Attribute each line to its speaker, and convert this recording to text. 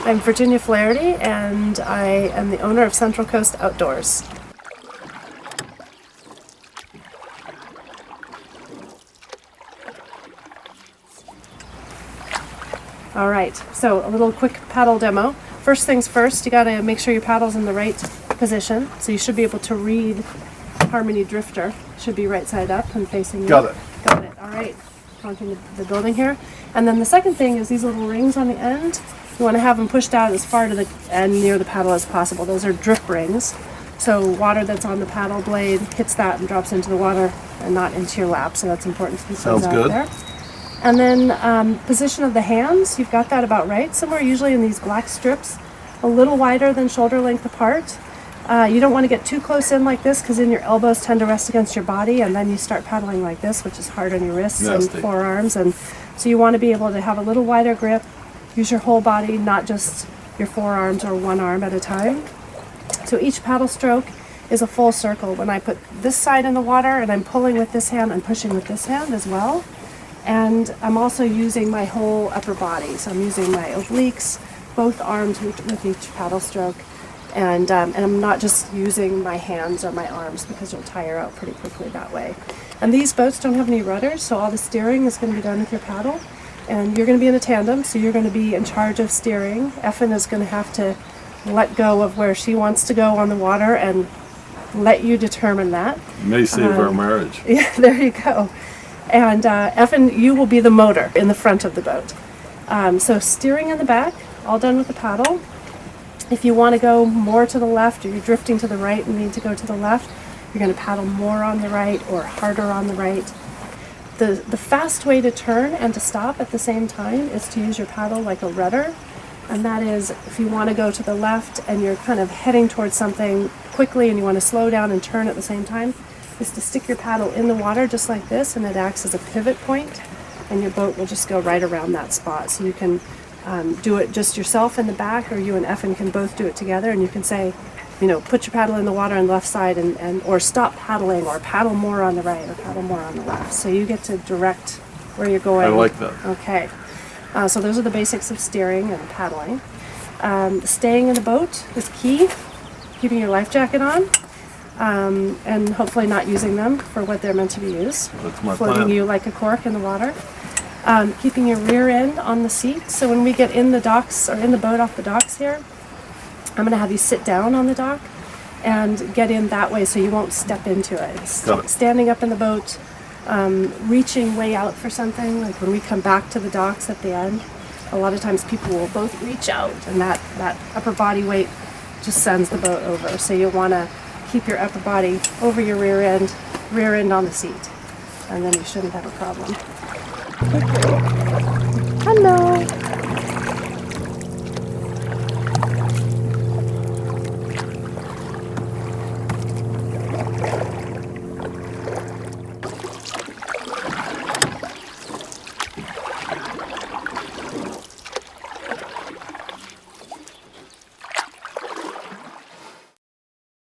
Speaker 1: I'm Virginia Flaherty, and I am the owner of Central Coast Outdoors. All right, so a little quick paddle demo. First things first, you gotta make sure your paddle's in the right position. So you should be able to read Harmony Drifter. Should be right side up and facing you.
Speaker 2: Got it.
Speaker 1: Got it, all right. Onto the building here. And then the second thing is these little rings on the end. You wanna have them pushed out as far to the end near the paddle as possible. Those are drip rings. So water that's on the paddle blade hits that and drops into the water and not into your lap. So that's important to keep those out
Speaker 2: good.
Speaker 1: there. And then position of the hands, you've got that about right. Somewhere usually in these black strips, a little wider than shoulder length apart. You don't want to get too close in like this because then your elbows tend to rest against your body and then you start paddling like this, which is hard on your wrists and forearms. And so you want to be able to have a little wider grip, use your whole body, not just your forearms or one arm at a time. So each paddle stroke is a full circle. When I put this side in the water and I'm pulling with this hand, I'm pushing with this hand as well. And I'm also using my whole upper body. So I'm using my obliques, both arms with each paddle stroke. And I'm not just using my hands or my arms because you'll tire out pretty quickly that way. And these boats don't have any rudders, so all the steering is going to be done with your paddle. And you're going to be in a tandem, so you're going to be in charge of steering. Effin is going to have to let go of where she wants to go on the water and let you determine that.
Speaker 2: May save our marriage.
Speaker 1: Yeah, there you go. And Effin, you will be the motor in the front of the boat. So steering in the back, all done with the paddle. If you want to go more to the left or you're drifting to the right and need to go to the left, you're going to paddle more on the right or harder on the right. The fast way to turn and to stop at the same time is to use your paddle like a rudder. And that is if you want to go to the left and you're kind of heading towards something quickly and you want to slow down and turn at the same time, is to stick your paddle in the water just like this, and it acts as a pivot point, and your boat will just go right around that spot. So you can do it just yourself in the back, or you and Effin can both do it together, and you can say, you know, put your paddle in the water on the left side and or stop paddling, or paddle more on the right or paddle more on the left. So you get to direct where you're going.
Speaker 2: I like that.
Speaker 1: Okay. So those are the basics of steering and paddling. Staying in the boat is key. Keeping your life jacket on. And hopefully not using them for what they're meant to be used.
Speaker 2: That's my
Speaker 1: Floating
Speaker 2: plan.
Speaker 1: you like a cork in the water. Keeping your rear end on the seat. So when we get in the docks or in the boat off the docks here, I'm going to have you sit down on the dock and get in that way so you won't step into it. Standing up in the boat, reaching way out for something, like when we come back to the docks at the end, a lot of times people will both reach out and that upper body weight just sends the boat over. So you'll want to keep your upper body over your rear end on the seat, and then you shouldn't have a problem. Hello.